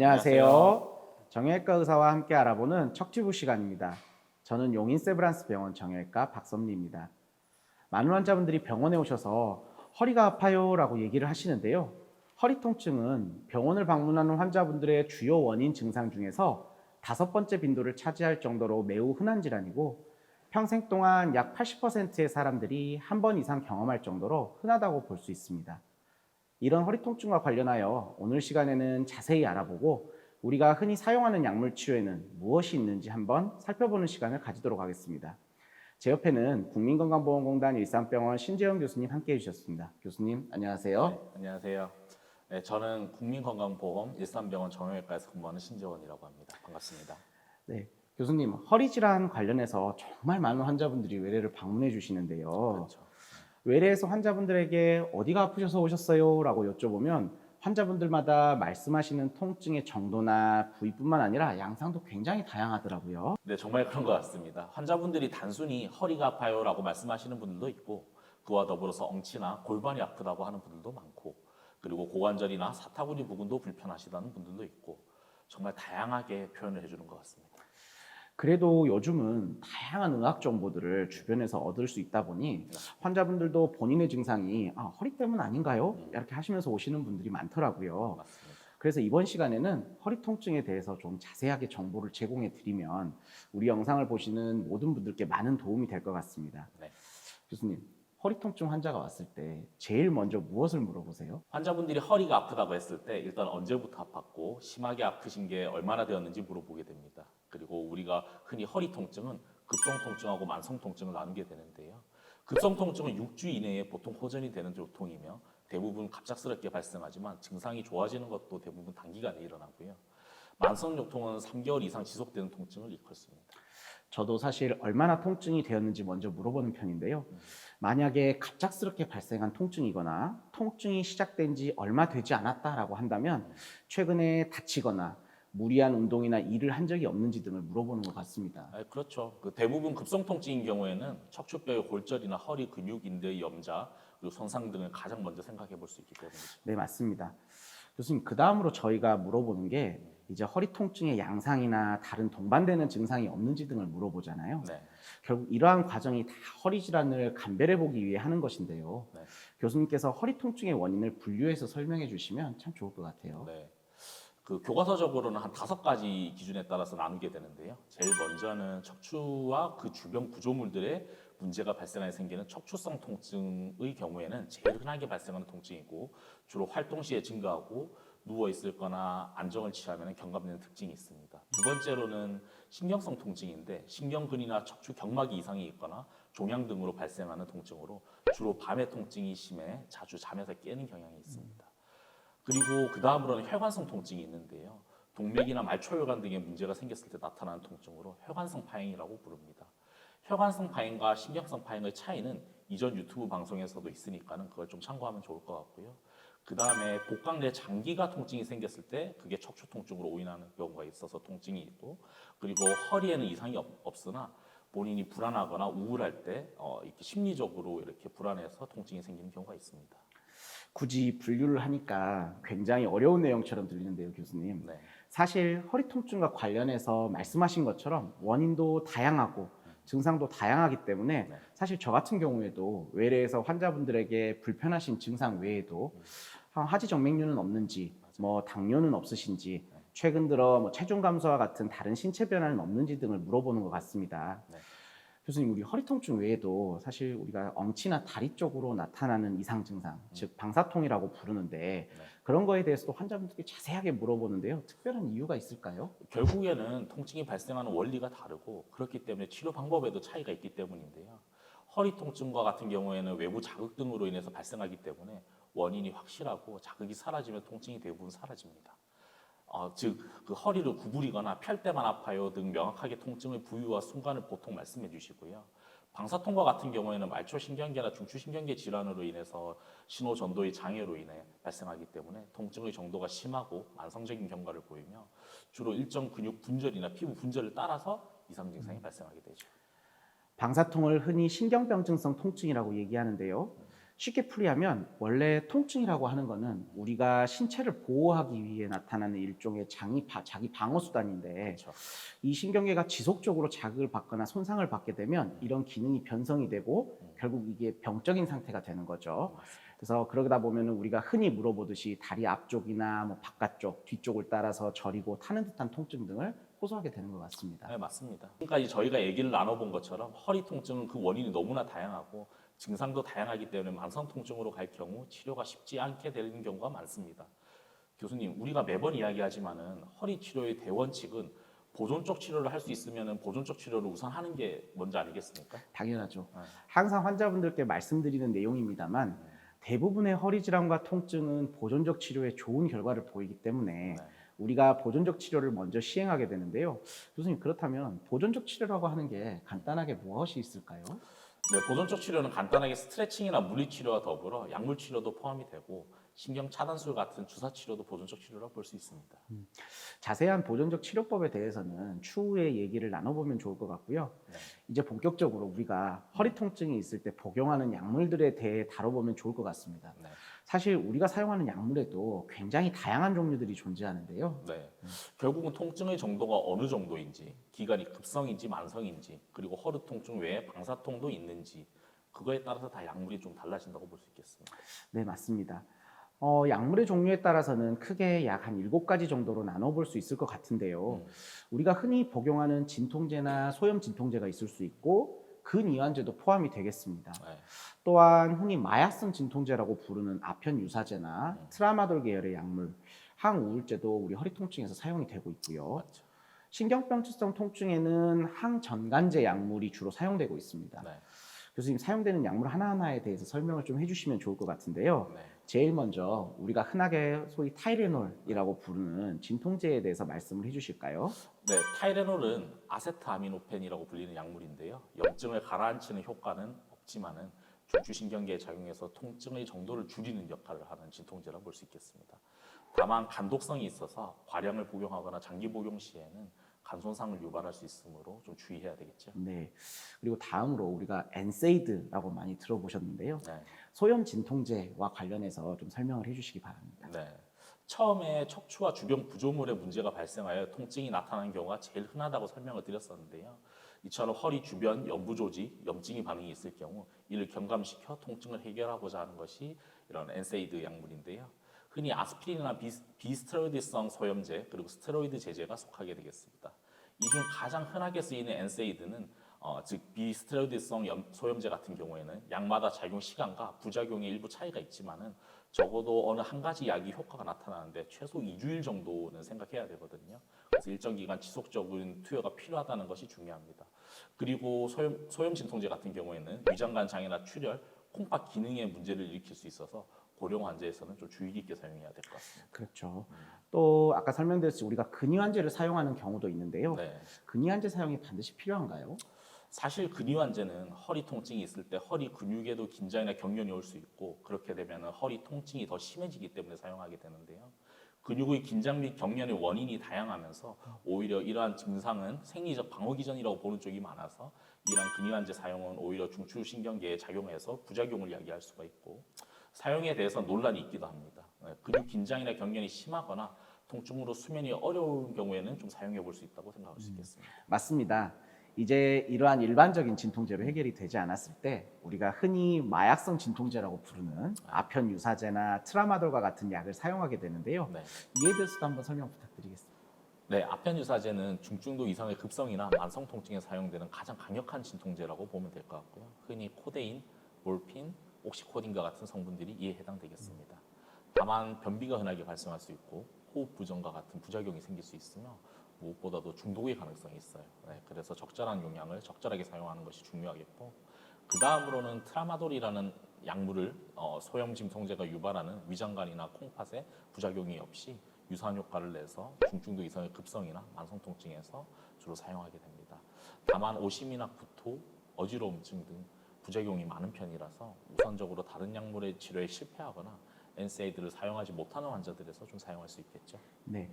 안녕하세요. 안녕하세요. 정형외과 의사와 함께 알아보는 척지부 시간입니다. 저는 용인 세브란스 병원 정형외과 박섭리입니다. 많은 환자분들이 병원에 오셔서 허리가 아파요라고 얘기를 하시는데요. 허리 통증은 병원을 방문하는 환자분들의 주요 원인 증상 중에서 5번째 빈도를 차지할 정도로 매우 흔한 질환이고 평생 동안 약 80%의 사람들이 한 번 이상 경험할 정도로 흔하다고 볼 수 있습니다. 이런 허리 통증과 관련하여 오늘 시간에는 자세히 알아보고 우리가 흔히 사용하는 약물 치료에는 무엇이 있는지 한번 살펴보는 시간을 가지도록 하겠습니다. 제 옆에는 국민건강보험공단 일산병원 신재영 교수님 함께 해주셨습니다. 교수님 안녕하세요. 네, 안녕하세요. 네, 저는 국민건강보험 일산병원 정형외과에서 근무하는 신재원이라고 합니다. 반갑습니다. 네, 교수님 허리 질환 관련해서 정말 많은 환자분들이 외래를 방문해 주시는데요. 그렇죠. 외래에서 환자분들에게 어디가 아프셔서 오셨어요? 라고 여쭤보면 환자분들마다 말씀하시는 통증의 정도나 부위뿐만 아니라 양상도 굉장히 다양하더라고요. 네, 정말 그런 것 같습니다. 환자분들이 단순히 허리가 아파요라고 말씀하시는 분들도 있고 그와 더불어서 엉치나 골반이 아프다고 하는 분들도 많고 그리고 고관절이나 사타구니 부근도 불편하시다는 분들도 있고 정말 다양하게 표현을 해주는 것 같습니다. 그래도 요즘은 다양한 의학 정보들을 주변에서 얻을 수 있다 보니 환자분들도 본인의 증상이 허리 때문 아닌가요? 이렇게 하시면서 오시는 분들이 많더라고요. 맞습니다. 그래서 이번 시간에는 허리 통증에 대해서 좀 자세하게 정보를 제공해 드리면 우리 영상을 보시는 모든 분들께 많은 도움이 될 것 같습니다. 네. 교수님, 허리 통증 환자가 왔을 때 제일 먼저 무엇을 물어보세요? 환자분들이 허리가 아프다고 했을 때 일단 언제부터 아팠고 심하게 아프신 게 얼마나 되었는지 물어보게 됩니다. 그리고 우리가 흔히 허리 통증은 급성 통증하고 만성 통증을 나누게 되는데요. 급성 통증은 6주 이내에 보통 호전이 되는 요통이며 대부분 갑작스럽게 발생하지만 증상이 좋아지는 것도 대부분 단기간에 일어나고요. 만성 요통은 3개월 이상 지속되는 통증을 일컫습니다. 저도 사실 얼마나 통증이 되었는지 먼저 물어보는 편인데요. 만약에 갑작스럽게 발생한 통증이거나 통증이 시작된 지 얼마 되지 않았다라고 한다면 최근에 다치거나 무리한 운동이나 일을 한 적이 없는지 등을 물어보는 것 같습니다. 그렇죠. 대부분 급성 통증인 경우에는 척추뼈의 골절이나 허리 근육 인대의 염자 그리고 손상 등을 가장 먼저 생각해 볼 수 있기 때문이죠. 네, 맞습니다. 교수님, 그 다음으로 저희가 물어보는 게 이제 허리 통증의 양상이나 다른 동반되는 증상이 없는지 등을 물어보잖아요. 네. 결국 이러한 과정이 다 허리 질환을 감별해 보기 위해 하는 것인데요. 네. 교수님께서 허리 통증의 원인을 분류해서 설명해 주시면 참 좋을 것 같아요. 네. 교과서적으로는 한 5가지 기준에 따라서 나누게 되는데요. 제일 먼저는 척추와 그 주변 구조물들의 문제가 발생하여 생기는 척추성 통증의 경우에는 제일 흔하게 발생하는 통증이고 주로 활동 시에 증가하고 누워 있을 거나 안정을 취하면 경감되는 특징이 있습니다. 두 번째로는 신경성 통증인데 신경근이나 척추 경막이 이상이 있거나 종양 등으로 발생하는 통증으로 주로 밤에 통증이 심해 자주 잠에서 깨는 경향이 있습니다. 그리고 그 다음으로는 혈관성 통증이 있는데요. 동맥이나 말초혈관 등의 문제가 생겼을 때 나타나는 통증으로 혈관성 파행이라고 부릅니다. 혈관성 파행과 신경성 파행의 차이는 이전 유튜브 방송에서도 있으니까는 그걸 좀 참고하면 좋을 것 같고요. 그 다음에 복강 내 장기가 통증이 생겼을 때 그게 척추 통증으로 오인하는 경우가 있어서 통증이 있고 그리고 허리에는 이상이 없으나 본인이 불안하거나 우울할 때 이렇게 심리적으로 이렇게 불안해서 통증이 생기는 경우가 있습니다. 굳이 분류를 하니까 굉장히 어려운 내용처럼 들리는데요, 교수님. 네. 사실 허리 통증과 관련해서 말씀하신 것처럼 원인도 다양하고 증상도 다양하기 때문에 네. 사실 저 같은 경우에도 외래에서 환자분들에게 불편하신 증상 외에도 하지정맥류는 없는지, 뭐 당뇨는 없으신지, 최근 들어 뭐 체중 감소와 같은 다른 신체 변화는 없는지 등을 물어보는 것 같습니다. 네. 교수님, 우리 허리 통증 외에도 사실 우리가 엉치나 다리 쪽으로 나타나는 이상 증상, 즉 방사통이라고 부르는데 그런 거에 대해서도 환자분들께 자세하게 물어보는데요. 특별한 이유가 있을까요? 결국에는 통증이 발생하는 원리가 다르고 그렇기 때문에 치료 방법에도 차이가 있기 때문인데요. 허리 통증과 같은 경우에는 외부 자극 등으로 인해서 발생하기 때문에 원인이 확실하고 자극이 사라지면 통증이 대부분 사라집니다. 즉, 그 허리를 구부리거나 펼 때만 아파요 등 명확하게 통증의 부위와 순간을 보통 말씀해 주시고요. 방사통과 같은 경우에는 말초신경계나 중추신경계 질환으로 인해서 신호 전도의 장애로 인해 발생하기 때문에 통증의 정도가 심하고 만성적인 경과를 보이며 주로 일정 근육 분절이나 피부 분절을 따라서 이상 증상이 발생하게 되죠. 방사통을 흔히 신경병증성 통증이라고 얘기하는데요. 쉽게 풀이하면 원래 통증이라고 하는 거는 우리가 신체를 보호하기 위해 나타나는 일종의 자기 방어 수단인데 그렇죠. 이 신경계가 지속적으로 자극을 받거나 손상을 받게 되면 이런 기능이 변성이 되고 결국 이게 병적인 상태가 되는 거죠. 맞습니다. 그래서 그러다 보면은 우리가 흔히 물어보듯이 다리 앞쪽이나 뭐 바깥쪽, 뒤쪽을 따라서 저리고 타는 듯한 통증 등을 호소하게 되는 것 같습니다. 네, 맞습니다. 지금까지 저희가 얘기를 나눠본 것처럼 허리 통증은 그 원인이 너무나 다양하고 증상도 다양하기 때문에 만성 통증으로 갈 경우 치료가 쉽지 않게 되는 경우가 많습니다. 교수님, 우리가 매번 이야기하지만은 허리 치료의 대원칙은 보존적 치료를 할 수 있으면은 보존적 치료를 우선 하는 게 먼저 아니겠습니까? 당연하죠. 네. 항상 환자분들께 말씀드리는 내용입니다만 대부분의 허리 질환과 통증은 보존적 치료에 좋은 결과를 보이기 때문에 네. 우리가 보존적 치료를 먼저 시행하게 되는데요. 교수님, 그렇다면 보존적 치료라고 하는 게 간단하게 무엇이 있을까요? 네, 보존적 치료는 간단하게 스트레칭이나 물리치료와 더불어 약물 치료도 포함이 되고 신경 차단술 같은 주사 치료도 보존적 치료라고 볼 수 있습니다. 자세한 보존적 치료법에 대해서는 추후에 얘기를 나눠보면 좋을 것 같고요. 네. 이제 본격적으로 우리가 허리 통증이 있을 때 복용하는 약물들에 대해 다뤄보면 좋을 것 같습니다. 네. 사실 우리가 사용하는 약물에도 굉장히 다양한 종류들이 존재하는데요. 네. 결국은 통증의 정도가 어느 정도인지, 기간이 급성인지 만성인지, 그리고 허리 통증 외에 방사통도 있는지, 그거에 따라서 다 약물이 좀 달라진다고 볼 수 있겠습니다. 네, 맞습니다. 약물의 종류에 따라서는 크게 약 한 7가지 정도로 나눠볼 수 있을 것 같은데요. 우리가 흔히 복용하는 진통제나 소염 진통제가 있을 수 있고 근이완제도 포함이 되겠습니다. 네. 또한 흔히 마약성 진통제라고 부르는 아편 유사제나 트라마돌 계열의 약물, 항우울제도 우리 허리 통증에서 사용이 되고 있고요. 맞죠. 신경병치성 통증에는 항전간제 약물이 주로 사용되고 있습니다. 네. 교수님, 사용되는 약물 하나하나에 대해서 설명을 좀 해주시면 좋을 것 같은데요. 네. 제일 먼저 우리가 흔하게 소위 타이레놀이라고 부르는 진통제에 대해서 말씀을 해주실까요? 네, 타이레놀은 아세트아미노펜이라고 불리는 약물인데요. 염증을 가라앉히는 효과는 없지만은 중추신경계에 작용해서 통증의 정도를 줄이는 역할을 하는 진통제라고 볼 수 있겠습니다. 다만 간독성이 있어서 과량을 복용하거나 장기 복용 시에는 간 손상을 유발할 수 있으므로 좀 주의해야 되겠죠. 네. 그리고 다음으로 우리가 엔세이드라고 많이 들어보셨는데요. 네. 소염 진통제와 관련해서 좀 설명을 해주시기 바랍니다. 네. 처음에 척추와 주변 구조물에 문제가 발생하여 통증이 나타나는 경우가 제일 흔하다고 설명을 드렸었는데요. 이처럼 허리 주변 연부 조직, 염증이 반응이 있을 경우 이를 경감시켜 통증을 해결하고자 하는 것이 이런 엔세이드 약물인데요. 흔히 아스피린이나 비스테로이드성 소염제 그리고 스테로이드 제제가 속하게 되겠습니다. 이 중 가장 흔하게 쓰이는 엔세이드는 즉 비스테로이드성 소염제 같은 경우에는 약마다 작용 시간과 부작용의 일부 차이가 있지만은 적어도 어느 한 가지 약이 효과가 나타나는데 최소 2주일 정도는 생각해야 되거든요. 그래서 일정 기간 지속적인 투여가 필요하다는 것이 중요합니다. 그리고 소염 진통제 같은 경우에는 위장관 장애나 출혈, 콩팥 기능에 문제를 일으킬 수 있어서 고령 환자에서는 좀 주의 깊게 사용해야 될 것 같습니다. 그렇죠. 또 아까 설명드렸듯이 우리가 근이완제를 사용하는 경우도 있는데요. 네. 근이완제 사용이 반드시 필요한가요? 사실 근이완제는 허리 통증이 있을 때 허리 근육에도 긴장이나 경련이 올 수 있고 그렇게 되면 허리 통증이 더 심해지기 때문에 사용하게 되는데요. 근육의 긴장 및 경련의 원인이 다양하면서 오히려 이러한 증상은 생리적 방어 기전이라고 보는 쪽이 많아서 이러한 근이완제 사용은 오히려 중추신경계에 작용해서 부작용을 야기할 수가 있고 사용에 대해서 논란이 있기도 합니다. 근육 긴장이나 경련이 심하거나 통증으로 수면이 어려운 경우에는 좀 사용해 볼 수 있다고 생각할 수 있겠습니다. 맞습니다. 이제 이러한 일반적인 진통제로 해결이 되지 않았을 때 우리가 흔히 마약성 진통제라고 부르는 아편 유사제나 트라마돌과 같은 약을 사용하게 되는데요. 네. 이에 대해서도 한번 설명 부탁드리겠습니다. 네, 아편 유사제는 중증도 이상의 급성이나 만성 통증에 사용되는 가장 강력한 진통제라고 보면 될 것 같고요. 흔히 코데인, 몰핀, 옥시코딘과 같은 성분들이 이에 해당되겠습니다. 다만 변비가 흔하게 발생할 수 있고 호흡 부정과 같은 부작용이 생길 수 있으며 무엇보다도 중독의 가능성이 있어요. 네, 그래서 적절한 용량을 적절하게 사용하는 것이 중요하겠고 그 다음으로는 트라마돌이라는 약물을 소염 진통제가 유발하는 위장관이나 콩팥에 부작용이 없이 유사한 효과를 내서 중증도 이상의 급성이나 만성 통증에서 주로 사용하게 됩니다. 다만 오심이나 구토, 어지러움증 등 부작용이 많은 편이라서 우선적으로 다른 약물의 치료에 실패하거나 엔세이드를 사용하지 못하는 환자들에서 좀 사용할 수 있겠죠. 네.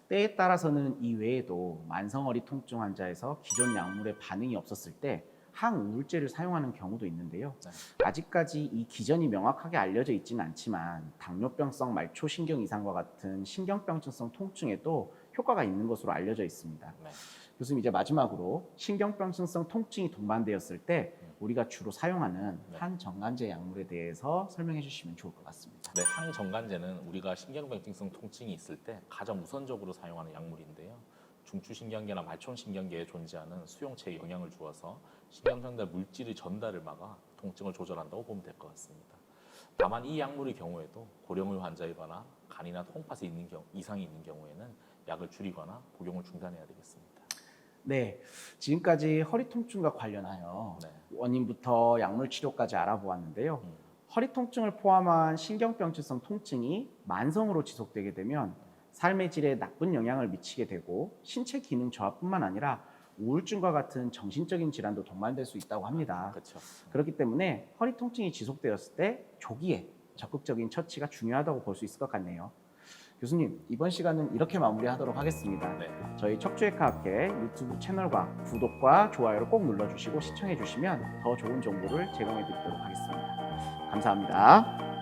때에 따라서는 이 외에도 만성허리 통증 환자에서 기존 약물에 반응이 없었을 때 항우울제를 사용하는 경우도 있는데요. 네. 아직까지 이 기전이 명확하게 알려져 있지는 않지만 당뇨병성 말초신경 이상과 같은 신경병증성 통증에도 효과가 있는 것으로 알려져 있습니다. 네. 교수님, 이제 마지막으로 신경병증성 통증이 동반되었을 때 우리가 주로 사용하는 네. 항정관제 약물에 대해서 설명해 주시면 좋을 것 같습니다. 네, 항정관제는 우리가 신경병증성 통증이 있을 때 가장 우선적으로 사용하는 약물인데요. 중추신경계나 말촌신경계에 존재하는 수용체에 영향을 주어서 신경전달 물질의 전달을 막아 통증을 조절한다고 보면 될 것 같습니다. 다만 이 약물의 경우에도 고령의 환자이거나 간이나 통팥에 있는 이상이 있는 경우에는 약을 줄이거나 복용을 중단해야 되겠습니다. 네, 지금까지 허리 통증과 관련하여 네. 원인부터 약물 치료까지 알아보았는데요. 허리 통증을 포함한 신경병증성 통증이 만성으로 지속되게 되면 삶의 질에 나쁜 영향을 미치게 되고 신체 기능 저하뿐만 아니라 우울증과 같은 정신적인 질환도 동반될 수 있다고 합니다. 그렇죠. 그렇기 때문에 허리 통증이 지속되었을 때 조기에 적극적인 처치가 중요하다고 볼 수 있을 것 같네요. 교수님, 이번 시간은 이렇게 마무리하도록 하겠습니다. 네. 저희 척추의과학회 유튜브 채널과 구독과 좋아요를 꼭 눌러주시고 시청해주시면 더 좋은 정보를 제공해드리도록 하겠습니다. 감사합니다.